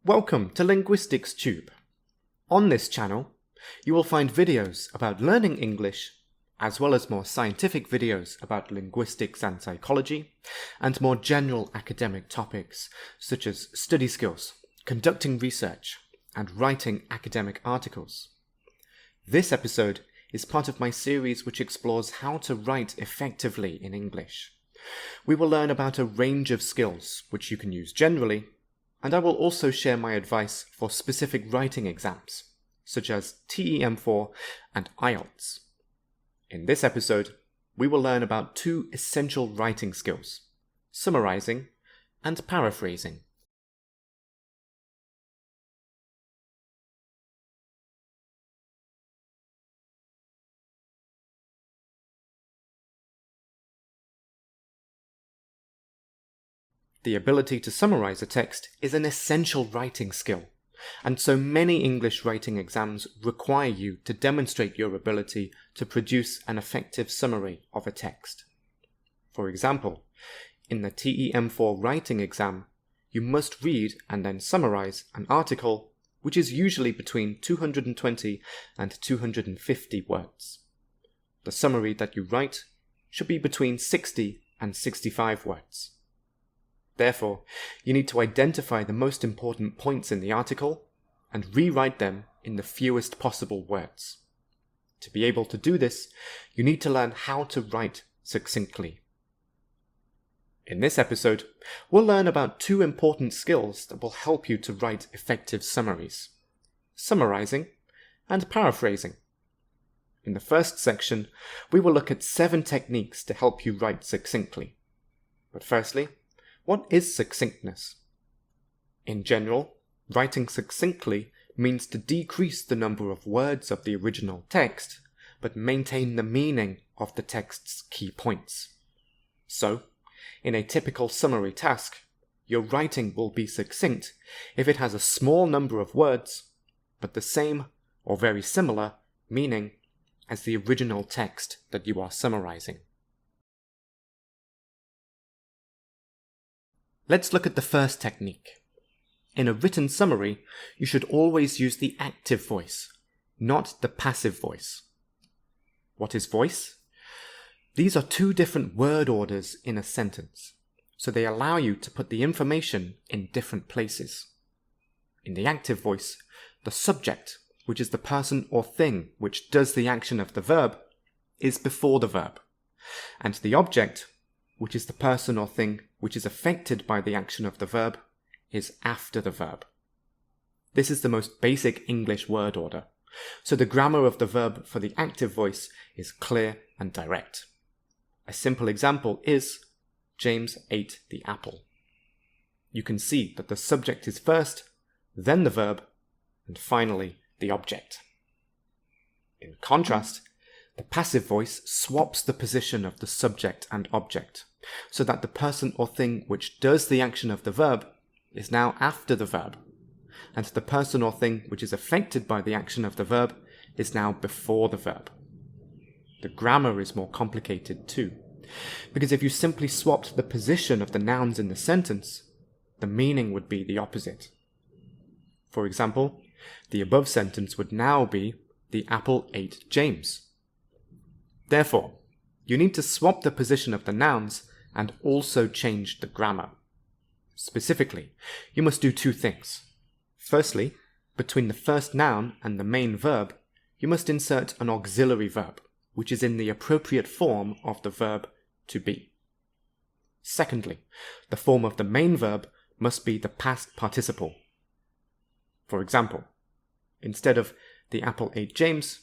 Welcome to LinguisticsTube. On this channel, you will find videos about learning English, as well as more scientific videos about linguistics and psychology, and more general academic topics such as study skills, conducting research, and writing academic articles. This episode is part of my series which explores how to write effectively in English. We will learn about a range of skills which you can use generally, and I will also share my advice for specific writing exams, such as TEM-4 and IELTS. In this episode, we will learn about two essential writing skills, summarising and paraphrasing. The ability to summarise a text is an essential writing skill, and so many English writing exams require you to demonstrate your ability to produce an effective summary of a text. For example, in the TEM-4 writing exam, you must read and then summarise an article which is usually between 220 and 250 words. The summary that you write should be between 60 and 65 words. Therefore, you need to identify the most important points in the article and rewrite them in the fewest possible words. To be able to do this, you need to learn how to write succinctly. In this episode, we'll learn about two important skills that will help you to write effective summaries: summarising and paraphrasing. In the first section, we will look at 7 techniques to help you write succinctly. But firstly, what is succinctness? In general, writing succinctly means to decrease the number of words of the original text, but maintain the meaning of the text's key points. So, in a typical summary task, your writing will be succinct if it has a small number of words, but the same or very similar meaning as the original text that you are summarising. Let's look at the first technique. In a written summary, you should always use the active voice, not the passive voice. What is voice? These are 2 different word orders in a sentence, so they allow you to put the information in different places. In the active voice, the subject, which is the person or thing which does the action of the verb, is before the verb, and the object, which is the person or thing which is affected by the action of the verb, is after the verb. This is the most basic English word order, so the grammar of the verb for the active voice is clear and direct. A simple example is, James ate the apple. You can see that the subject is first, then the verb, and finally the object. In contrast, the passive voice swaps the position of the subject and object, so that the person or thing which does the action of the verb is now after the verb, and the person or thing which is affected by the action of the verb is now before the verb. The grammar is more complicated too, because if you simply swapped the position of the nouns in the sentence, the meaning would be the opposite. For example, the above sentence would now be, "The apple ate James." Therefore, you need to swap the position of the nouns and also change the grammar. Specifically, you must do 2 things. Firstly, between the first noun and the main verb, you must insert an auxiliary verb, which is in the appropriate form of the verb to be. Secondly, the form of the main verb must be the past participle. For example, instead of "the apple ate James,"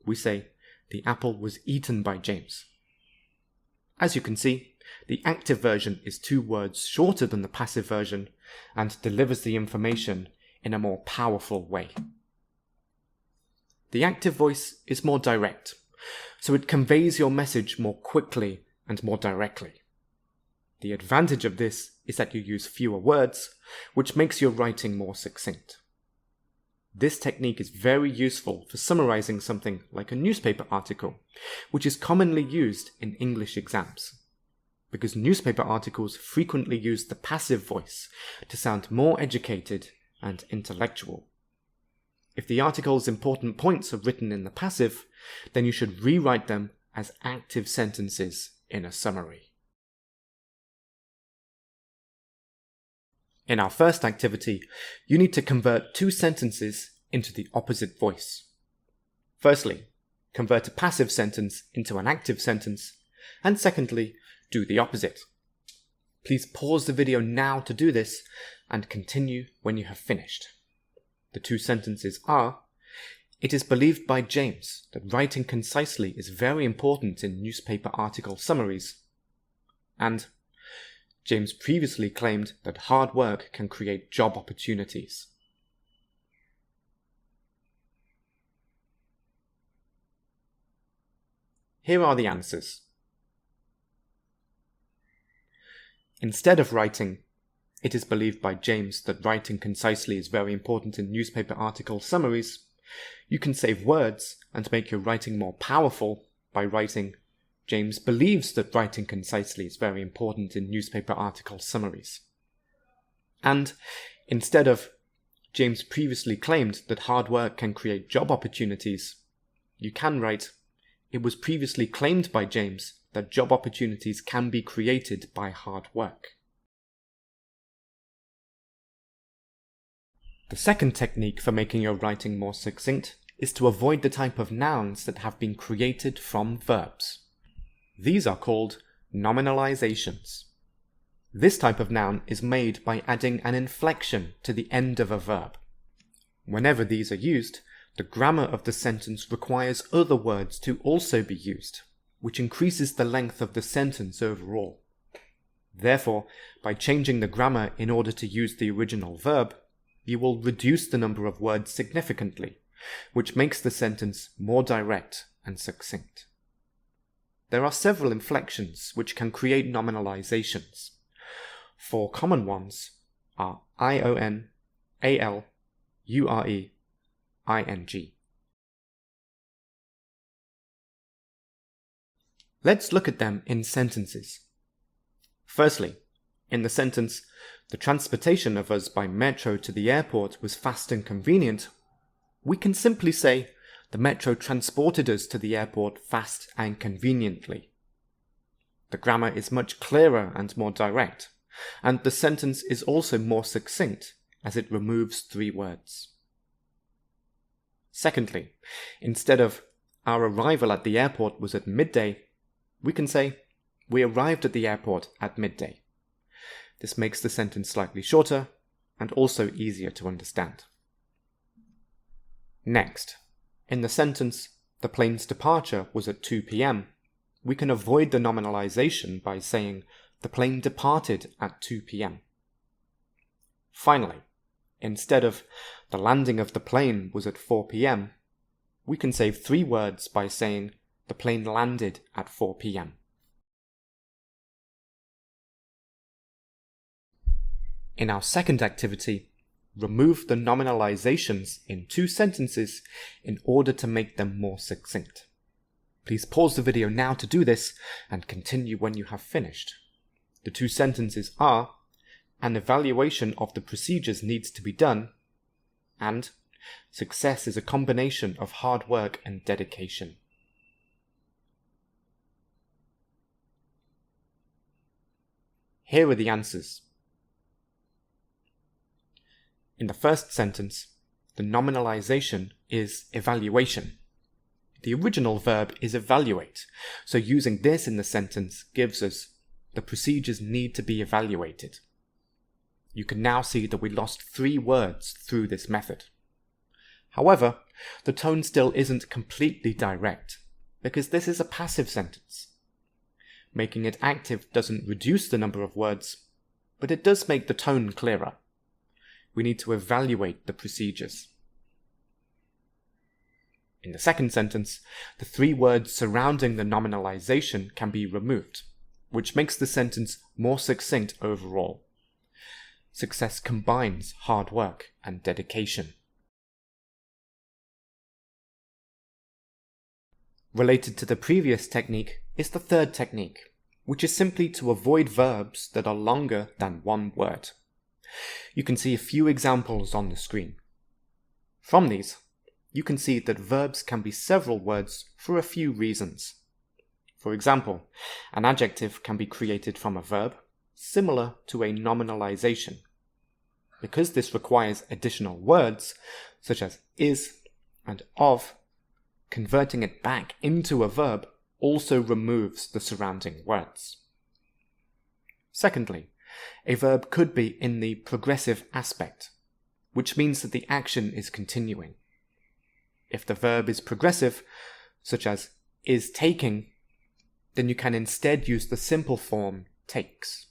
we say "the apple was eaten by James." As you can see, the active version is 2 words shorter than the passive version and delivers the information in a more powerful way. The active voice is more direct, so it conveys your message more quickly and more directly. The advantage of this is that you use fewer words, which makes your writing more succinct. This technique is very useful for summarising something like a newspaper article, which is commonly used in English exams. because newspaper articles frequently use the passive voice to sound more educated and intellectual. If the article's important points are written in the passive, then you should rewrite them as active sentences in a summary. In our first activity, you need to convert two sentences into the opposite voice. Firstly, convert a passive sentence into an active sentence, and secondly, do the opposite. Please pause the video now to do this, and continue when you have finished. The two sentences are: it is believed by James that writing concisely is very important in newspaper article summaries, and James previously claimed that hard work can create job opportunities. Here are the answers. Instead of writing, it is believed by James that writing concisely is very important in newspaper article summaries, you can save words and make your writing more powerful by writing, James believes that writing concisely is very important in newspaper article summaries. And instead of, James previously claimed that hard work can create job opportunities, you can write, it was previously claimed by James that job opportunities can be created by hard work. The second technique for making your writing more succinct is to avoid the type of nouns that have been created from verbs. These are called nominalisations. This type of noun is made by adding an inflection to the end of a verb. Whenever these are used, the grammar of the sentence requires other words to also be used, which increases the length of the sentence overall. Therefore, by changing the grammar in order to use the original verb, you will reduce the number of words significantly, which makes the sentence more direct and succinct. There are several inflections which can create nominalisations. Four common ones are ion, al, ure, ing. Let's look at them in sentences. Firstly, in the sentence, the transportation of us by metro to the airport was fast and convenient, we can simply say, the metro transported us to the airport fast and conveniently. The grammar is much clearer and more direct, and the sentence is also more succinct as it removes three words. Secondly, instead of our arrival at the airport was at midday, we can say we arrived at the airport at midday. This makes the sentence slightly shorter and also easier to understand. Next, in the sentence, the plane's departure was at 2 p.m., we can avoid the nominalisation by saying the plane departed at 2 p.m. Finally, instead of the landing of the plane was at 4 p.m., we can save three words by saying the plane landed at 4 p.m. In our second activity, remove the nominalisations in two sentences in order to make them more succinct. Please pause the video now to do this and continue when you have finished. The two sentences are, an evaluation of the procedures needs to be done, and success is a combination of hard work and dedication. Here are the answers. In the first sentence, the nominalisation is evaluation. The original verb is evaluate, so using this in the sentence gives us the procedures need to be evaluated. You can now see that we lost three words through this method. However, the tone still isn't completely direct, because this is a passive sentence. Making it active doesn't reduce the number of words, but it does make the tone clearer. We need to evaluate the procedures. In the second sentence, the three words surrounding the nominalisation can be removed, which makes the sentence more succinct overall. Success combines hard work and dedication. Related to the previous technique is the third technique, which is simply to avoid verbs that are longer than one word. You can see a few examples on the screen. From these, you can see that verbs can be several words for a few reasons. For example, an adjective can be created from a verb, similar to a nominalisation. Because this requires additional words, such as is and of, converting it back into a verb also removes the surrounding words. Secondly, a verb could be in the progressive aspect, which means that the action is continuing. If the verb is progressive, such as is taking, then you can instead use the simple form takes.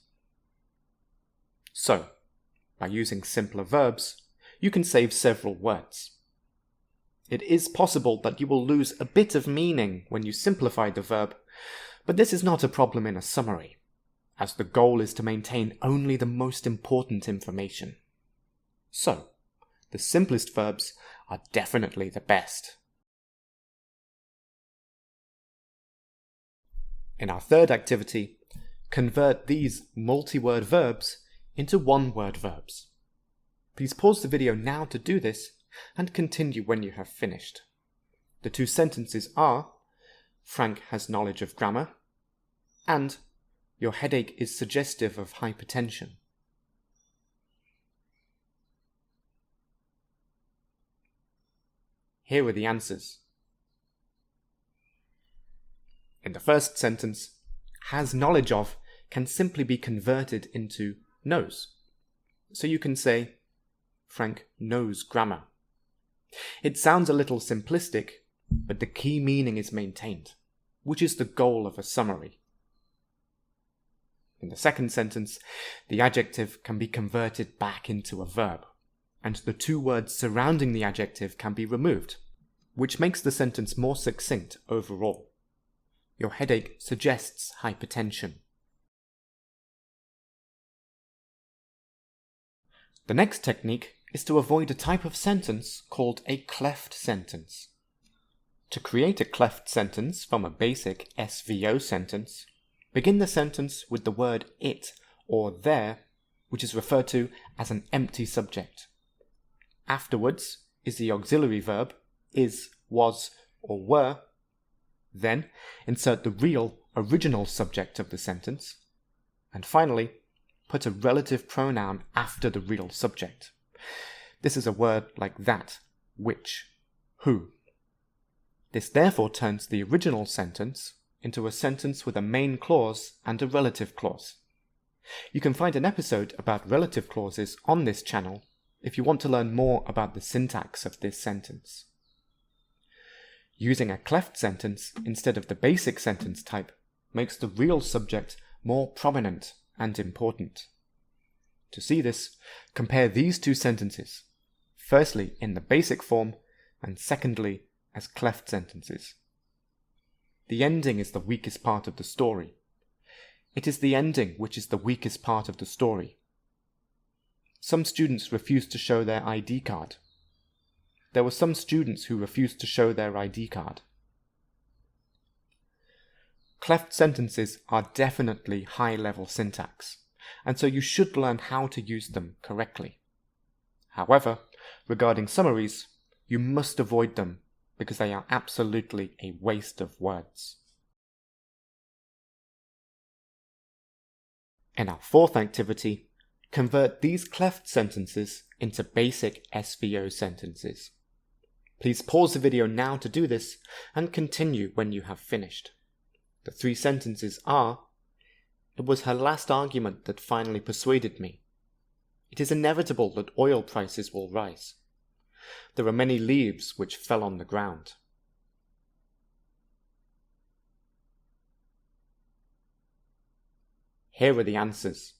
So, by using simpler verbs, you can save several words. It is possible that you will lose a bit of meaning when you simplify the verb, but this is not a problem in a summary, as the goal is to maintain only the most important information. So, the simplest verbs are definitely the best. In our third activity, convert these multi-word verbs into one-word verbs. Please pause the video now to do this and continue when you have finished. The two sentences are, Frank has knowledge of grammar, and your headache is suggestive of hypertension. Here are the answers. In the first sentence, has knowledge of can simply be converted into knows. So you can say, Frank knows grammar. It sounds a little simplistic, but the key meaning is maintained, which is the goal of a summary. In the second sentence, the adjective can be converted back into a verb, and the two words surrounding the adjective can be removed, which makes the sentence more succinct overall. Your headache suggests hypertension. The next technique is to avoid a type of sentence called a cleft sentence. To create a cleft sentence from a basic SVO sentence, begin the sentence with the word it or there, which is referred to as an empty subject. Afterwards is the auxiliary verb is, was, or were. Then insert the real, original subject of the sentence. And finally, put a relative pronoun after the real subject. This is a word like that, which, who. This therefore turns the original sentence into a sentence with a main clause and a relative clause. You can find an episode about relative clauses on this channel if you want to learn more about the syntax of this sentence. Using a cleft sentence instead of the basic sentence type makes the real subject more prominent and important. To see this, compare these two sentences, firstly in the basic form and secondly as cleft sentences. The ending is the weakest part of the story. It is the ending which is the weakest part of the story. Some students refused to show their ID card. There were some students who refused to show their ID card. Cleft sentences are definitely high-level syntax, and so you should learn how to use them correctly. However, regarding summaries, you must avoid them because they are absolutely a waste of words. In our fourth activity, convert these cleft sentences into basic SVO sentences. Please pause the video now to do this and continue when you have finished. The three sentences are, it was her last argument that finally persuaded me. It is inevitable that oil prices will rise. There are many leaves which fell on the ground. Here are the answers.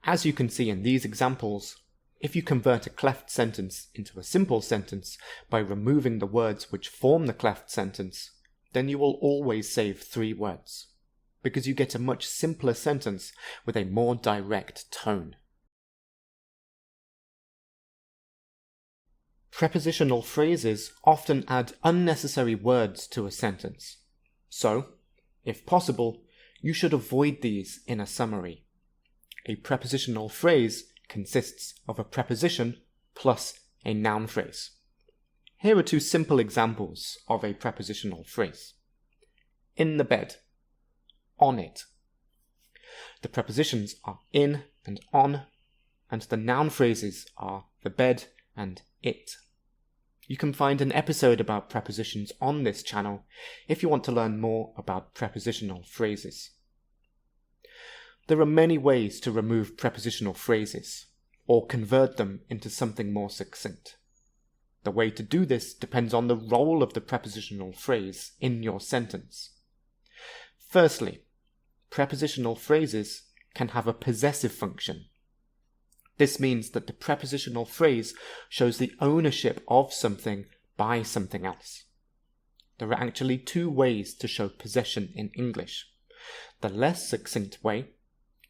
As you can see in these examples, if you convert a cleft sentence into a simple sentence by removing the words which form the cleft sentence, then you will always save 3 words, because you get a much simpler sentence with a more direct tone. Prepositional phrases often add unnecessary words to a sentence, so, if possible, you should avoid these in a summary. a prepositional phrase consists of a preposition plus a noun phrase. Here are two simple examples of a prepositional phrase. In the bed, on it. The prepositions are in and on, and the noun phrases are the bed and it. You can find an episode about prepositions on this channel if you want to learn more about prepositional phrases. There are many ways to remove prepositional phrases, or convert them into something more succinct. The way to do this depends on the role of the prepositional phrase in your sentence. Firstly, prepositional phrases can have a possessive function. This means that the prepositional phrase shows the ownership of something by something else. There are actually two ways to show possession in English. The less succinct way,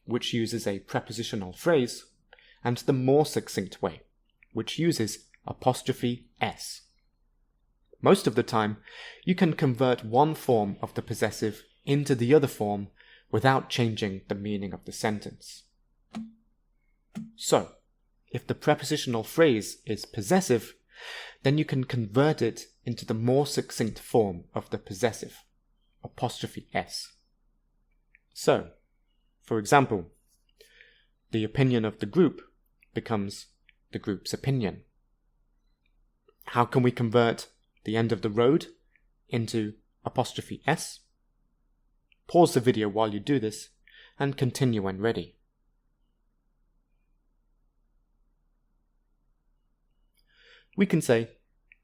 which uses a prepositional phrase, and the more succinct way, which uses apostrophe s. Most of the time, you can convert one form of the possessive into the other form without changing the meaning of the sentence. So, if the prepositional phrase is possessive, then you can convert it into the more succinct form of the possessive, apostrophe s. So, for example, the opinion of the group becomes the group's opinion. How can we convert the end of the road into apostrophe s? Pause the video while you do this and continue when ready. We can say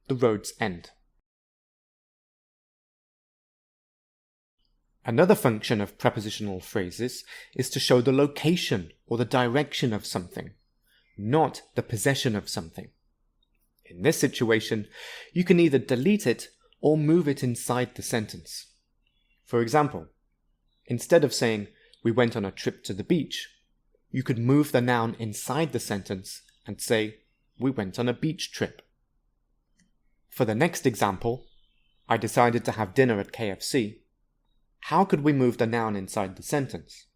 the road's end. Another function of prepositional phrases is to show the location or the direction of something, not the possession of something. In this situation, you can either delete it or move it inside the sentence. For example, instead of saying, "We went on a trip to the beach," you could move the noun inside the sentence and say, "We went on a beach trip." For the next example, "I decided to have dinner at KFC," how could we move the noun inside the sentence?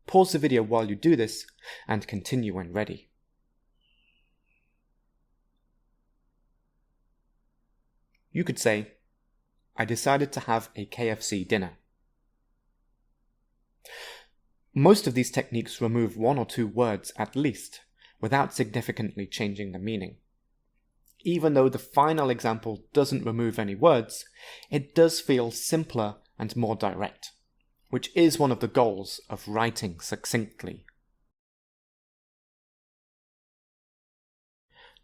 Pause the video while you do this and continue when ready. You could say, "I decided to have a KFC dinner." Most of these techniques remove one or two words at least, without significantly changing the meaning. Even though the final example doesn't remove any words, it does feel simpler and more direct, which is one of the goals of writing succinctly.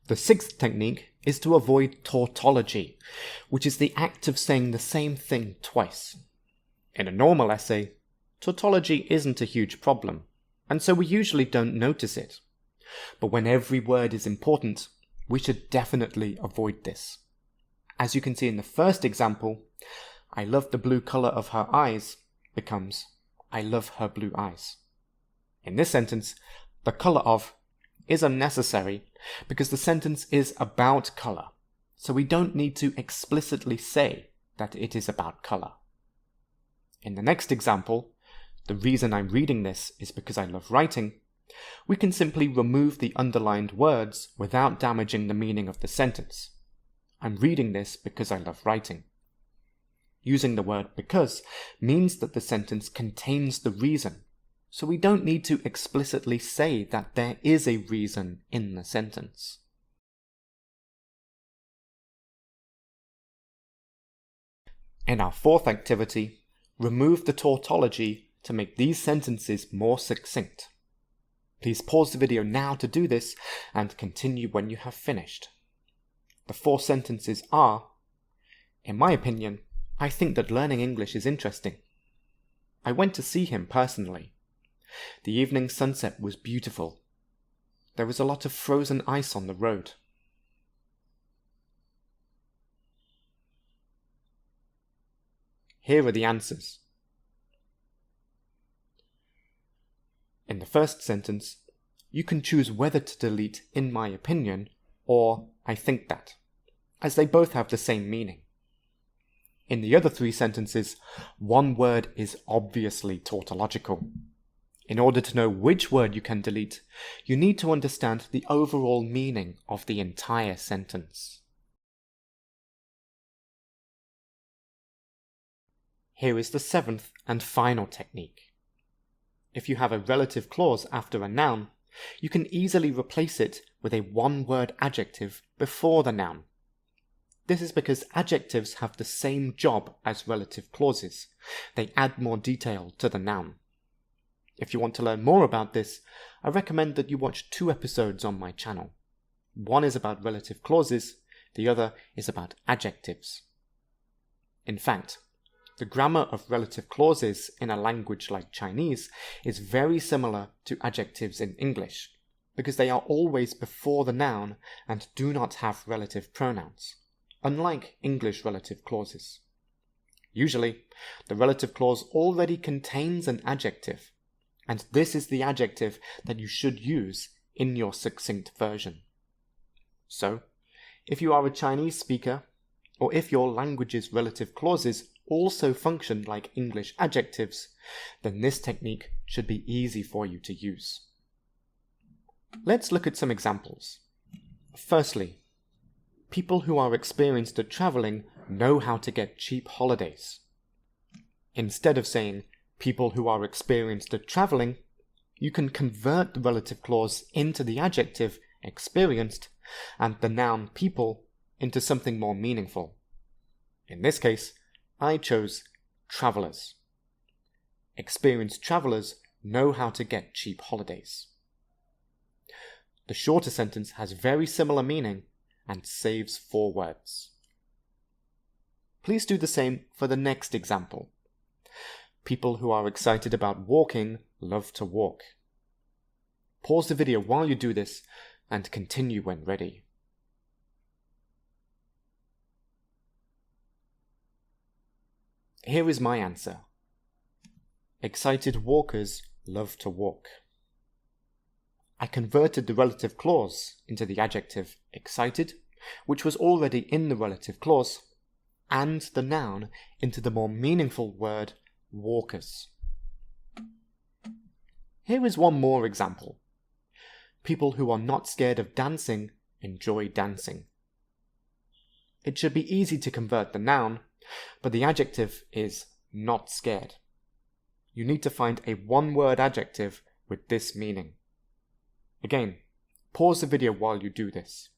The sixth technique is to avoid tautology, which is the act of saying the same thing twice. In a normal essay, tautology isn't a huge problem, and so we usually don't notice it. But when every word is important, we should definitely avoid this. As you can see in the first example, "I love the blue colour of her eyes" becomes "I love her blue eyes." In this sentence, the colour of is unnecessary because the sentence is about colour, so we don't need to explicitly say that it is about colour. In the next example, "The reason I'm reading this is because I love writing," we can simply remove the underlined words without damaging the meaning of the sentence. "I'm reading this because I love writing." Using the word "because" means that the sentence contains the reason, so we don't need to explicitly say that there is a reason in the sentence. In our fourth activity, remove the tautology to make these sentences more succinct. Please pause the video now to do this and continue when you have finished. The 4 sentences are, "In my opinion, I think that learning English is interesting. I went to see him personally. The evening sunset was beautiful. There was a lot of frozen ice on the road." Here are the answers. In the first sentence, you can choose whether to delete "in my opinion" or "I think that," as they both have the same meaning. In the other 3 sentences, one word is obviously tautological. In order to know which word you can delete, you need to understand the overall meaning of the entire sentence. Here is the seventh and final technique. If you have a relative clause after a noun, you can easily replace it with a one-word adjective before the noun. This is because adjectives have the same job as relative clauses. They add more detail to the noun. If you want to learn more about this, I recommend that you watch 2 episodes on my channel. One is about relative clauses, the other is about adjectives. In fact, the grammar of relative clauses in a language like Chinese is very similar to adjectives in English, because they are always before the noun and do not have relative pronouns, unlike English relative clauses. Usually, the relative clause already contains an adjective, and this is the adjective that you should use in your succinct version. So, if you are a Chinese speaker, or if your language's relative clauses also function like English adjectives, then this technique should be easy for you to use. Let's look at some examples. Firstly, people who are experienced at traveling know how to get cheap holidays. Instead of saying people who are experienced at traveling, you can convert the relative clause into the adjective experienced and the noun people into something more meaningful. In this case, I chose travelers. Experienced travelers know how to get cheap holidays. The shorter sentence has very similar meaning and saves 4 words. Please do the same for the next example. People who are excited about walking love to walk. Pause the video while you do this and continue when ready. Here is my answer. Excited walkers love to walk. I converted the relative clause into the adjective excited, which was already in the relative clause, and the noun into the more meaningful word walkers. Here is one more example. People who are not scared of dancing enjoy dancing. It should be easy to convert the noun, but the adjective is not scared. You need to find a one-word adjective with this meaning. Again, pause the video while you do this.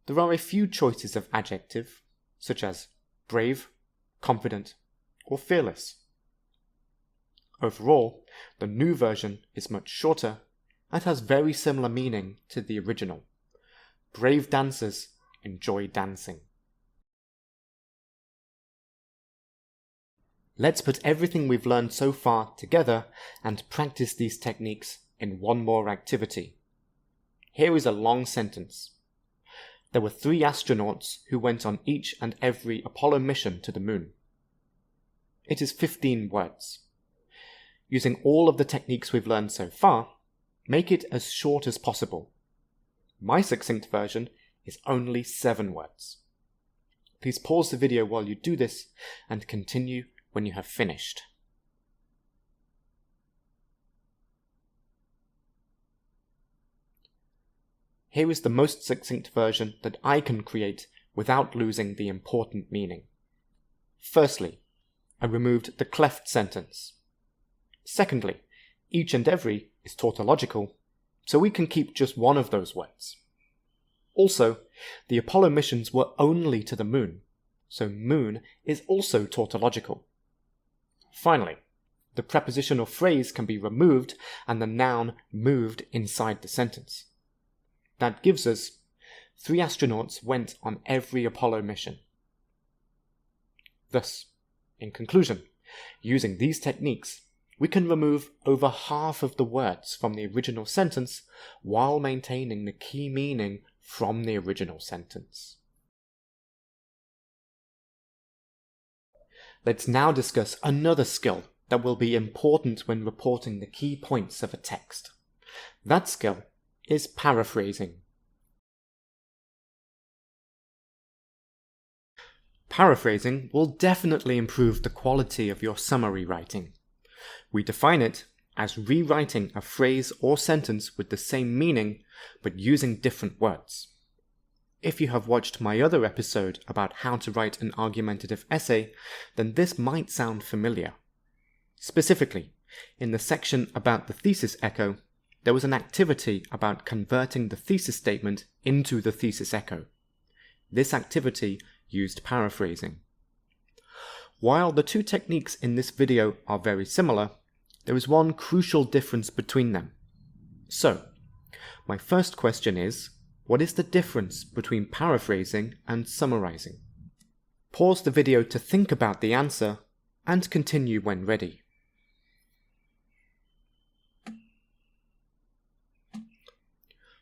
There are a few choices of adjective, such as brave, confident, or fearless. Overall, the new version is much shorter and has very similar meaning to the original. Brave dancers enjoy dancing. Let's put everything we've learned so far together and practice these techniques in one more activity. Here is a long sentence. There were 3 astronauts who went on each and every Apollo mission to the moon. It is 15 words. Using all of the techniques we've learned so far, make it as short as possible. My succinct version is only 7 words. Please pause the video while you do this and continue when you have finished. Here is the most succinct version that I can create without losing the important meaning. Firstly, I removed the cleft sentence. Secondly, each and every is tautological, so we can keep just one of those words. Also, the Apollo missions were only to the moon, so moon is also tautological. Finally, the preposition or phrase can be removed and the noun moved inside the sentence. That gives us 3 astronauts went on every Apollo mission. Thus, in conclusion, using these techniques, we can remove over half of the words from the original sentence while maintaining the key meaning from the original sentence. Let's now discuss another skill that will be important when reporting the key points of a text. That skill is paraphrasing. Paraphrasing will definitely improve the quality of your summary writing. We define it as rewriting a phrase or sentence with the same meaning, but using different words. If you have watched my other episode about how to write an argumentative essay, then this might sound familiar. Specifically, in the section about the thesis echo, there was an activity about converting the thesis statement into the thesis echo. This activity used paraphrasing. While the two techniques in this video are very similar, there is one crucial difference between them. So, my first question is, what is the difference between paraphrasing and summarising? Pause the video to think about the answer and continue when ready.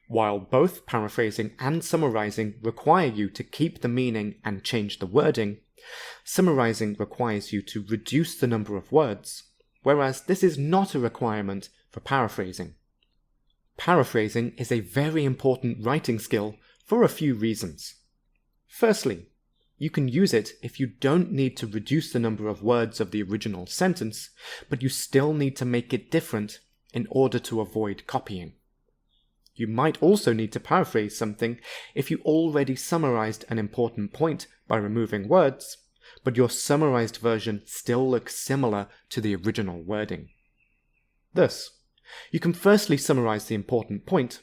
While both paraphrasing and summarising require you to keep the meaning and change the wording, summarising requires you to reduce the number of words, whereas this is not a requirement for paraphrasing. Paraphrasing is a very important writing skill for a few reasons. Firstly, you can use it if you don't need to reduce the number of words of the original sentence, but you still need to make it different in order to avoid copying. You might also need to paraphrase something if you already summarized an important point by removing words, but your summarized version still looks similar to the original wording. Thus, you can firstly summarize the important point,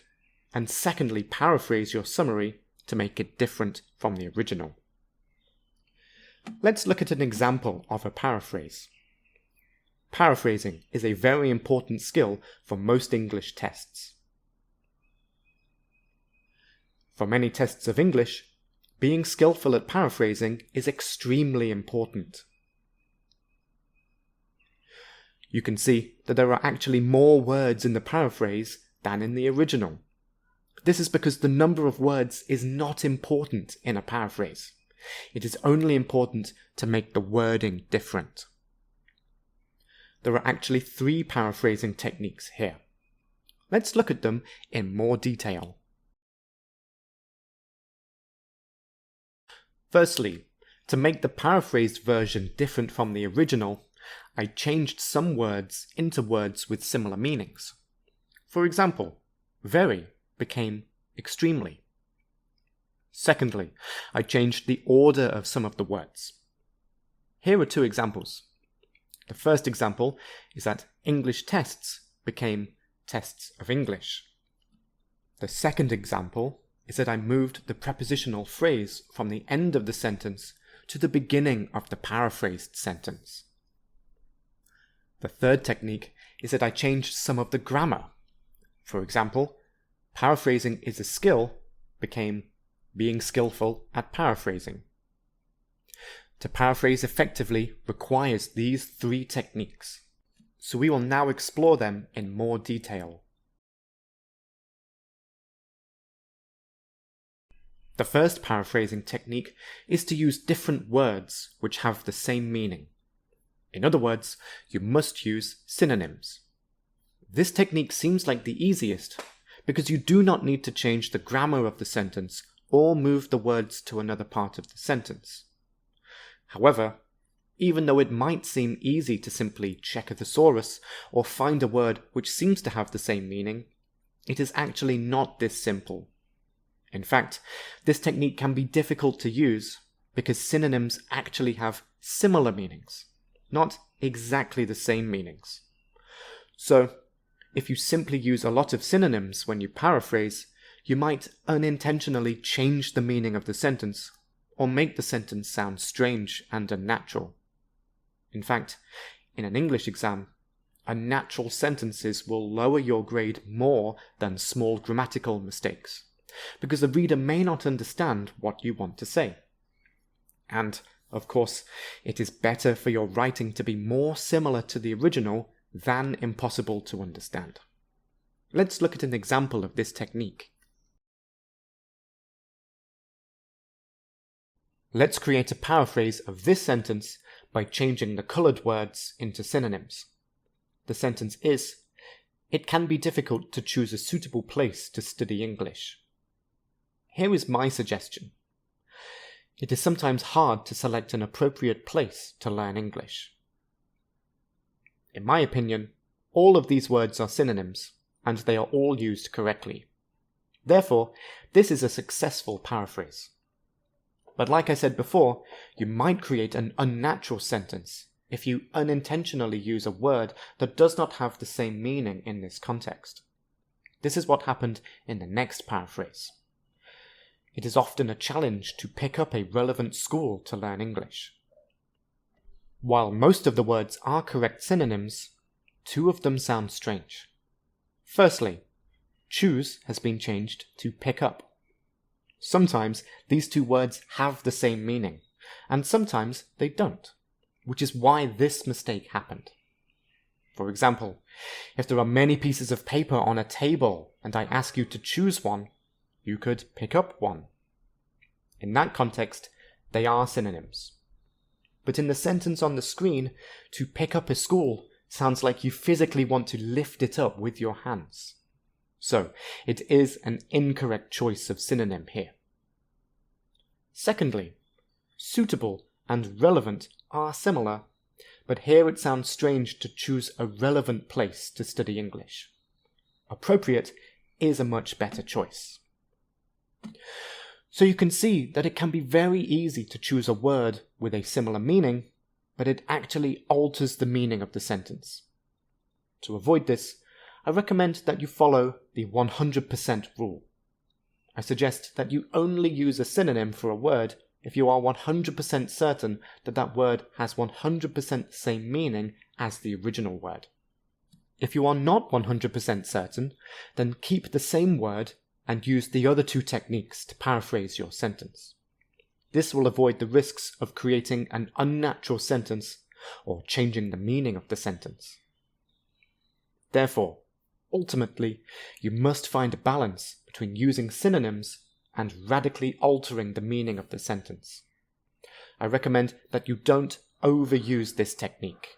and secondly paraphrase your summary to make it different from the original. Let's look at an example of a paraphrase. Paraphrasing is a very important skill for most English tests. For many tests of English, being skillful at paraphrasing is extremely important. You can see that there are actually more words in the paraphrase than in the original. This is because the number of words is not important in a paraphrase. It is only important to make the wording different. There are actually 3 paraphrasing techniques here. Let's look at them in more detail. Firstly, to make the paraphrased version different from the original, I changed some words into words with similar meanings. For example, very became extremely. Secondly, I changed the order of some of the words. Here are 2 examples. The first example is that English tests became tests of English. The second example is that I moved the prepositional phrase from the end of the sentence to the beginning of the paraphrased sentence. The third technique is that I changed some of the grammar. For example, paraphrasing is a skill became being skillful at paraphrasing. To paraphrase effectively requires these 3 techniques, so we will now explore them in more detail. The first paraphrasing technique is to use different words which have the same meaning. In other words, you must use synonyms. This technique seems like the easiest because you do not need to change the grammar of the sentence or move the words to another part of the sentence. However, even though it might seem easy to simply check a thesaurus or find a word which seems to have the same meaning, it is actually not this simple. In fact, this technique can be difficult to use because synonyms actually have similar meanings, not exactly the same meanings. So, if you simply use a lot of synonyms when you paraphrase, you might unintentionally change the meaning of the sentence or make the sentence sound strange and unnatural. In fact, in an English exam, unnatural sentences will lower your grade more than small grammatical mistakes, because the reader may not understand what you want to say. And, of course, it is better for your writing to be more similar to the original than impossible to understand. Let's look at an example of this technique. Let's create a paraphrase of this sentence by changing the coloured words into synonyms. The sentence is, "It can be difficult to choose a suitable place to study English." Here is my suggestion. It is sometimes hard to select an appropriate place to learn English. In my opinion, all of these words are synonyms, and they are all used correctly. Therefore, this is a successful paraphrase. But like I said before, you might create an unnatural sentence if you unintentionally use a word that does not have the same meaning in this context. This is what happened in the next paraphrase. It is often a challenge to pick up a relevant school to learn English. While most of the words are correct synonyms, two of them sound strange. Firstly, choose has been changed to pick up. Sometimes these two words have the same meaning, and sometimes they don't, which is why this mistake happened. For example, if there are many pieces of paper on a table and I ask you to choose one, you could pick up one. In that context, they are synonyms. But in the sentence on the screen, to pick up a school sounds like you physically want to lift it up with your hands. So, it is an incorrect choice of synonym here. Secondly, suitable and relevant are similar, but here it sounds strange to choose a relevant place to study English. Appropriate is a much better choice. So you can see that it can be very easy to choose a word with a similar meaning, but it actually alters the meaning of the sentence. To avoid this, I recommend that you follow the 100% rule. I suggest that you only use a synonym for a word if you are 100% certain that that word has 100% the same meaning as the original word. If you are not 100% certain, then keep the same word and use the other two techniques to paraphrase your sentence. This will avoid the risks of creating an unnatural sentence or changing the meaning of the sentence. Therefore, ultimately, you must find a balance between using synonyms and radically altering the meaning of the sentence. I recommend that you don't overuse this technique.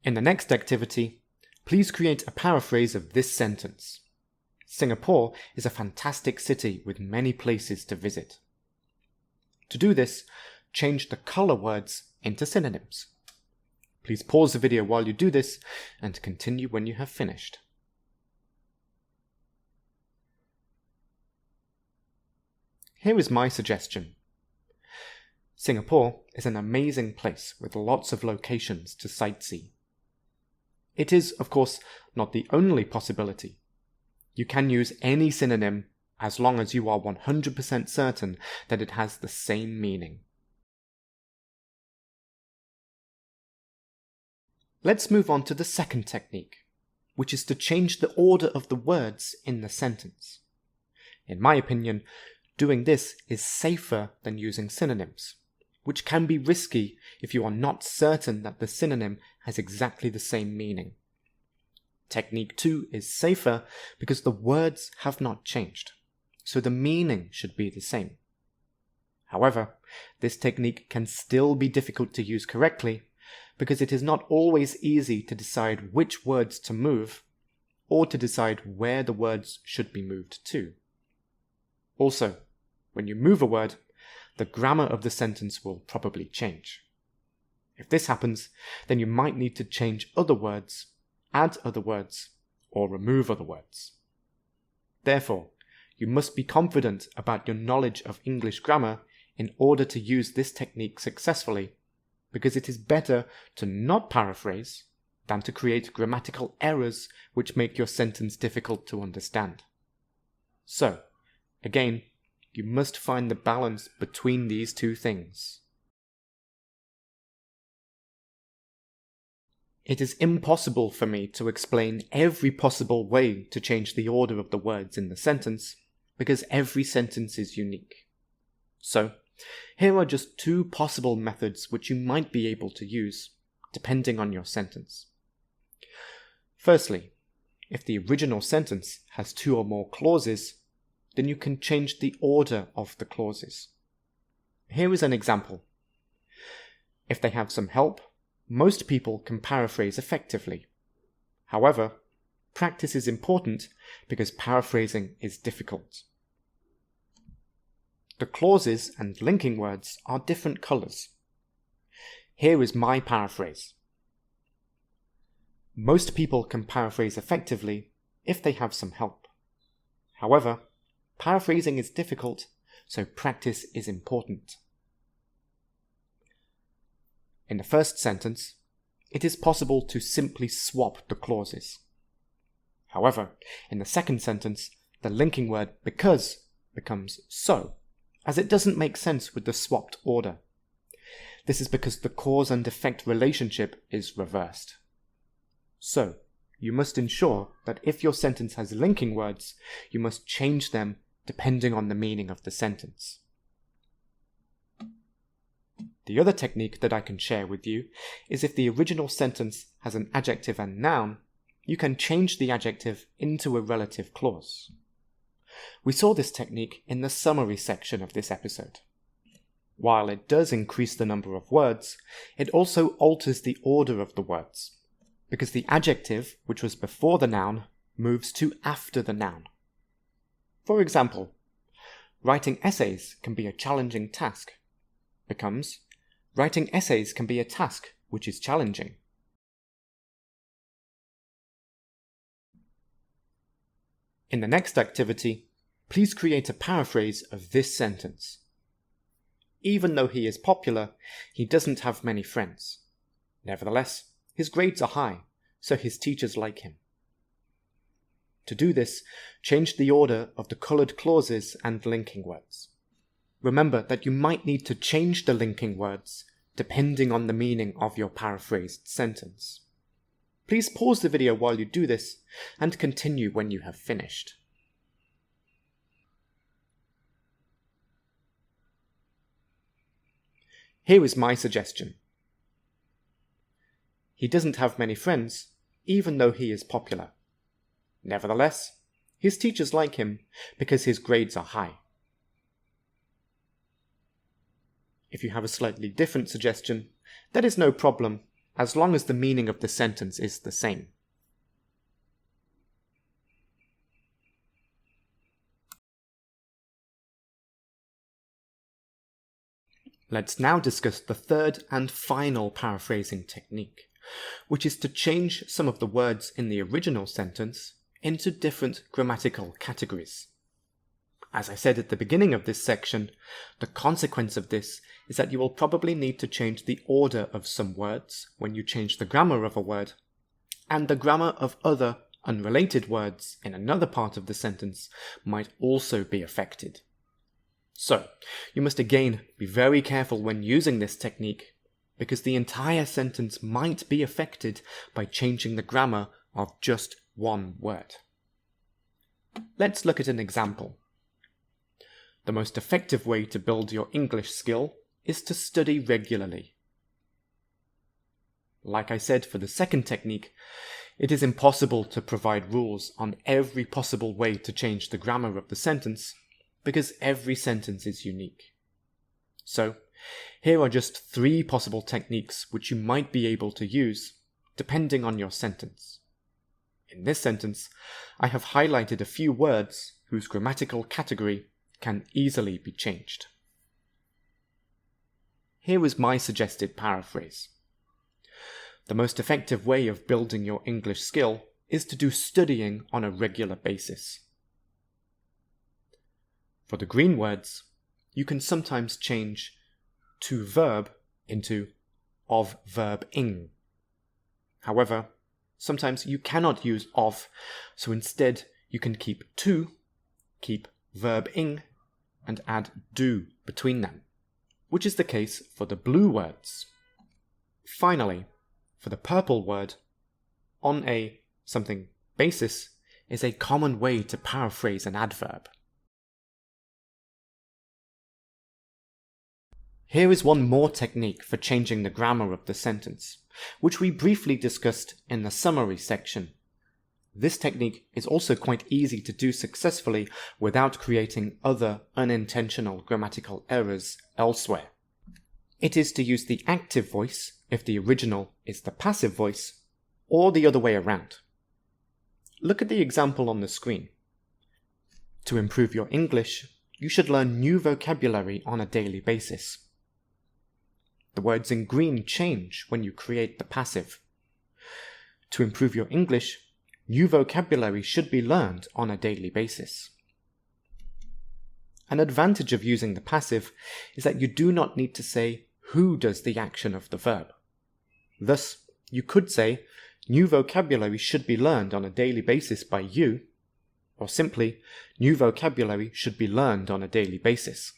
In the next activity, please create a paraphrase of this sentence. Singapore is a fantastic city with many places to visit. To do this, change the colour words into synonyms. Please pause the video while you do this and continue when you have finished. Here is my suggestion. Singapore is an amazing place with lots of locations to sightsee. It is, of course, not the only possibility. You can use any synonym as long as you are 100% certain that it has the same meaning. Let's move on to the second technique, which is to change the order of the words in the sentence. In my opinion, doing this is safer than using synonyms, which can be risky if you are not certain that the synonym has exactly the same meaning. Technique 2 is safer because the words have not changed, so the meaning should be the same. However, this technique can still be difficult to use correctly because it is not always easy to decide which words to move or to decide where the words should be moved to. Also, when you move a word, the grammar of the sentence will probably change. If this happens, then you might need to change other words, add other words, or remove other words. Therefore, you must be confident about your knowledge of English grammar in order to use this technique successfully, because it is better to not paraphrase than to create grammatical errors which make your sentence difficult to understand. So, again, you must find the balance between these two things. It is impossible for me to explain every possible way to change the order of the words in the sentence, because every sentence is unique. So, here are just two possible methods which you might be able to use, depending on your sentence. Firstly, if the original sentence has two or more clauses, then you can change the order of the clauses. Here is an example. If they have some help, most people can paraphrase effectively. However, practice is important because paraphrasing is difficult. the clauses and linking words are different colours. Here is my paraphrase. Most people can paraphrase effectively if they have some help. However, paraphrasing is difficult, so practice is important. In the first sentence, it is possible to simply swap the clauses. However, in the second sentence, the linking word because becomes so, as it doesn't make sense with the swapped order. This is because the cause and effect relationship is reversed. So, you must ensure that if your sentence has linking words, you must change them depending on the meaning of the sentence. The other technique that I can share with you is if the original sentence has an adjective and noun, you can change the adjective into a relative clause. We saw this technique in the summary section of this episode. While it does increase the number of words, it also alters the order of the words, because the adjective, which was before the noun, moves to after the noun. For example, writing essays can be a challenging task, becomes writing essays can be a task which is challenging. In the next activity, please create a paraphrase of this sentence. Even though he is popular, he doesn't have many friends. Nevertheless, his grades are high, so his teachers like him. To do this, change the order of the coloured clauses and linking words. Remember that you might need to change the linking words depending on the meaning of your paraphrased sentence. Please pause the video while you do this and continue when you have finished. Here is my suggestion. He doesn't have many friends, even though he is popular. Nevertheless, his teachers like him because his grades are high. If you have a slightly different suggestion, that is no problem, as long as the meaning of the sentence is the same. Let's now discuss the third and final paraphrasing technique, which is to change some of the words in the original sentence into different grammatical categories. As I said at the beginning of this section, the consequence of this is that you will probably need to change the order of some words when you change the grammar of a word, and the grammar of other unrelated words in another part of the sentence might also be affected. So, you must again be very careful when using this technique, because the entire sentence might be affected by changing the grammar of just one word. Let's look at an example. The most effective way to build your English skill is to study regularly. Like I said for the second technique, it is impossible to provide rules on every possible way to change the grammar of the sentence, because every sentence is unique. So, here are just 3 possible techniques which you might be able to use, depending on your sentence. In this sentence, I have highlighted a few words whose grammatical category can easily be changed. Here is my suggested paraphrase. The most effective way of building your English skill is to do studying on a regular basis. For the green words, you can sometimes change to verb into of verb ing. However, sometimes you cannot use of, so instead you can keep to, keep verb ing, and add do between them, which is the case for the blue words. Finally, for the purple word, on a something basis is a common way to paraphrase an adverb. Here is one more technique for changing the grammar of the sentence, which we briefly discussed in the summary section. This technique is also quite easy to do successfully without creating other unintentional grammatical errors elsewhere. It is to use the active voice if the original is the passive voice, or the other way around. Look at the example on the screen. To improve your English, you should learn new vocabulary on a daily basis. The words in green change when you create the passive. To improve your English, new vocabulary should be learned on a daily basis. An advantage of using the passive is that you do not need to say who does the action of the verb. Thus, you could say, new vocabulary should be learned on a daily basis by you, or simply, new vocabulary should be learned on a daily basis.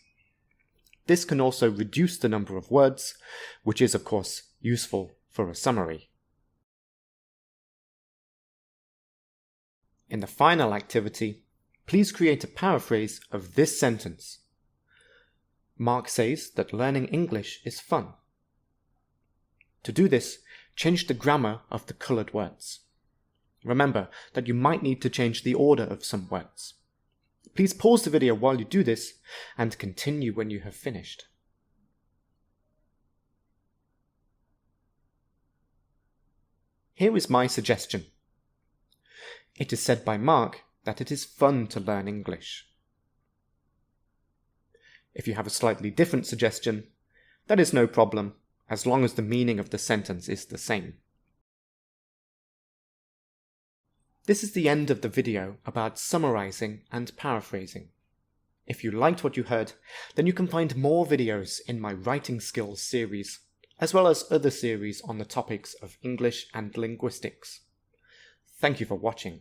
This can also reduce the number of words, which is of course useful for a summary. In the final activity, please create a paraphrase of this sentence. Mark says that learning English is fun. To do this, change the grammar of the coloured words. Remember that you might need to change the order of some words. Please pause the video while you do this and continue when you have finished. Here is my suggestion. It is said by Mark that it is fun to learn English. If you have a slightly different suggestion, that is no problem, as long as the meaning of the sentence is the same. This is the end of the video about summarising and paraphrasing. If you liked what you heard, then you can find more videos in my Writing Skills series, as well as other series on the topics of English and linguistics. Thank you for watching.